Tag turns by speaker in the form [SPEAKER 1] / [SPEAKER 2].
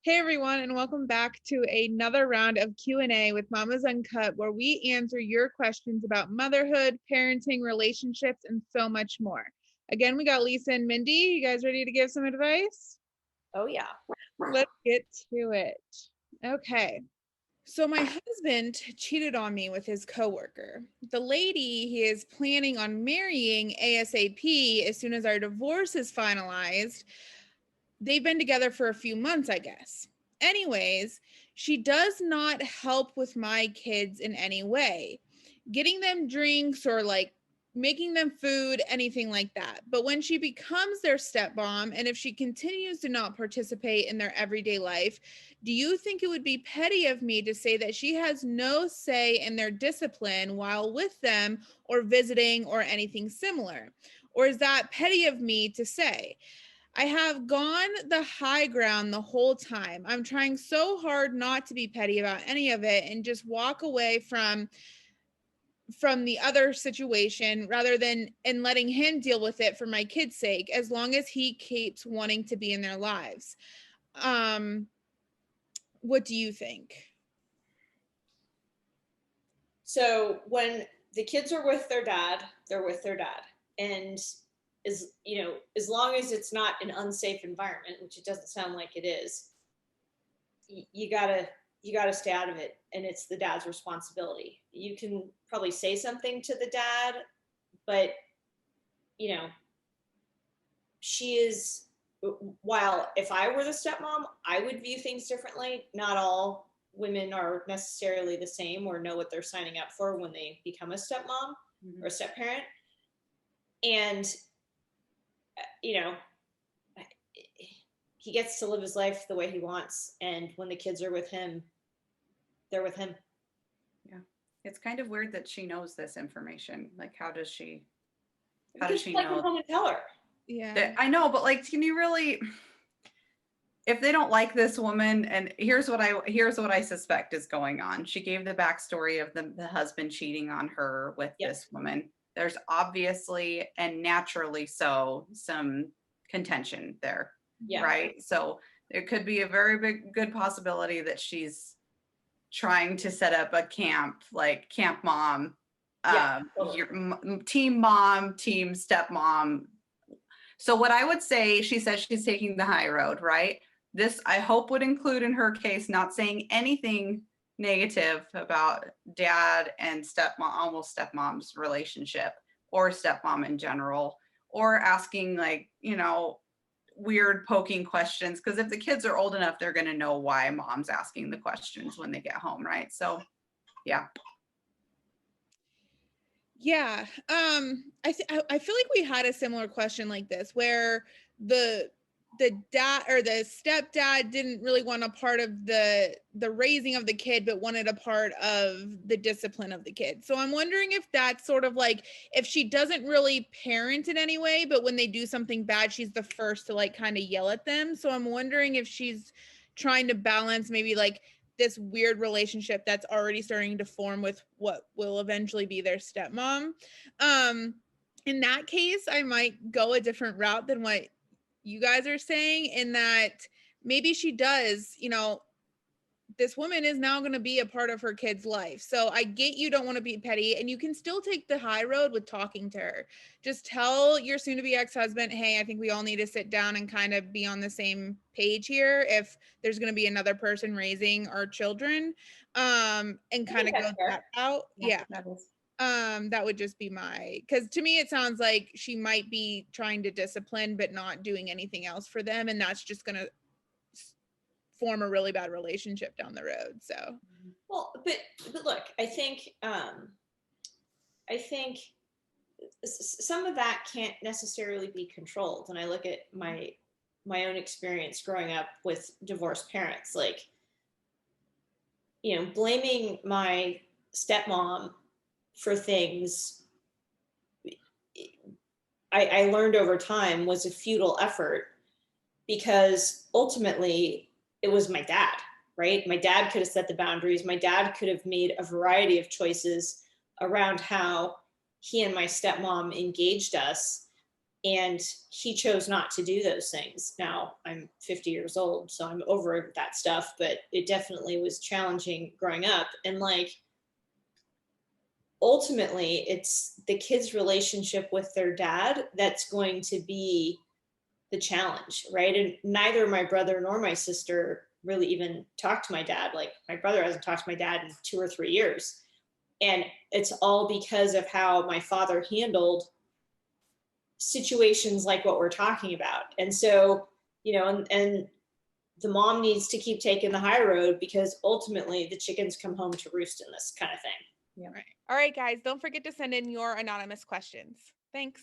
[SPEAKER 1] Hey everyone, and welcome back to another round of Q&A with Mama's Uncut, where we answer your questions about motherhood, parenting, relationships, and so much more. Again, we got Lisa and Mindy. You guys ready to give some advice?
[SPEAKER 2] Oh yeah.
[SPEAKER 1] Let's get to it. Okay. So my husband cheated on me with his coworker. The lady he is planning on marrying ASAP as soon as our divorce is finalized. They've been together for a few months, I guess. Anyways, she does not help with my kids in any way, getting them drinks or like making them food, anything like that. But when she becomes their stepmom, and if she continues to not participate in their everyday life, do you think it would be petty of me to say that she has no say in their discipline while with them or visiting or anything similar? Or is that petty of me to say? I have gone the high ground the whole time. I'm trying so hard not to be petty about any of it and just walk away from the other situation rather than and letting him deal with it for my kids' sake, as long as he keeps wanting to be in their lives. What do you think?
[SPEAKER 2] So when the kids are with their dad, they're with their dad. And as long as it's not an unsafe environment, which it doesn't sound like it is, you gotta stay out of it. And it's the dad's responsibility. You can probably say something to the dad, but you know, she is while if I were the stepmom, I would view things differently. Not all women are necessarily the same or know what they're signing up for when they become a stepmom or a step parent. And, you know, he gets to live his life the way he wants. And when the kids are with him, they're with him.
[SPEAKER 3] Yeah. It's kind of weird that she knows this information. Like, how does she
[SPEAKER 2] Because
[SPEAKER 3] know?
[SPEAKER 2] come home and tell her.
[SPEAKER 1] Yeah.
[SPEAKER 3] I know, but like, can you really, if they don't like this woman, and here's what I suspect is going on. She gave the backstory of the husband cheating on her with this woman. There's obviously and naturally so some contention there.
[SPEAKER 2] Yeah.
[SPEAKER 3] Right. So there could be a very good possibility that she's trying to set up a camp, like camp mom, your team mom, team stepmom. So what I would say, she says she's taking the high road, right? This, I hope, would include in her case not saying anything negative about dad and almost stepmom's relationship, or stepmom in general, or asking like, weird poking questions. Because if the kids are old enough, they're going to know why mom's asking the questions when they get home, right? So, yeah.
[SPEAKER 1] Yeah. I feel like we had a similar question like this where the dad or the stepdad didn't really want a part of the raising of the kid, but wanted a part of the discipline of the kid. So I'm wondering if that's sort of like, if she doesn't really parent in any way, but when they do something bad, she's the first to like kind of yell at them. So I'm wondering if she's trying to balance maybe like this weird relationship that's already starting to form with what will eventually be their stepmom. In that case, I might go a different route than what you guys are saying, in that maybe she does, this woman is now going to be a part of her kid's life. So I get you don't want to be petty, and you can still take the high road with talking to her. Just tell your soon to be ex-husband, hey, I think we all need to sit down and kind of be on the same page here if there's going to be another person raising our children, and kind of go that route. Yeah. That would just be because to me it sounds like she might be trying to discipline but not doing anything else for them, and that's just going to form a really bad relationship down the road. So
[SPEAKER 2] well, but look, I think some of that can't necessarily be controlled. And I look at my own experience growing up with divorced parents, like, blaming my stepmom for things I learned over time was a futile effort, because ultimately it was my dad, right? My dad could have set the boundaries. My dad could have made a variety of choices around how he and my stepmom engaged us. And he chose not to do those things. Now I'm 50 years old, so I'm over that stuff, but it definitely was challenging growing up. And like, ultimately, it's the kid's relationship with their dad that's going to be the challenge, right? And neither my brother nor my sister really even talked to my dad. Like, my brother hasn't talked to my dad in 2 or 3 years. And it's all because of how my father handled situations like what we're talking about. And so, and the mom needs to keep taking the high road, because ultimately the chickens come home to roost in this kind of thing.
[SPEAKER 1] Yeah. Right. All right, guys, don't forget to send in your anonymous questions. Thanks.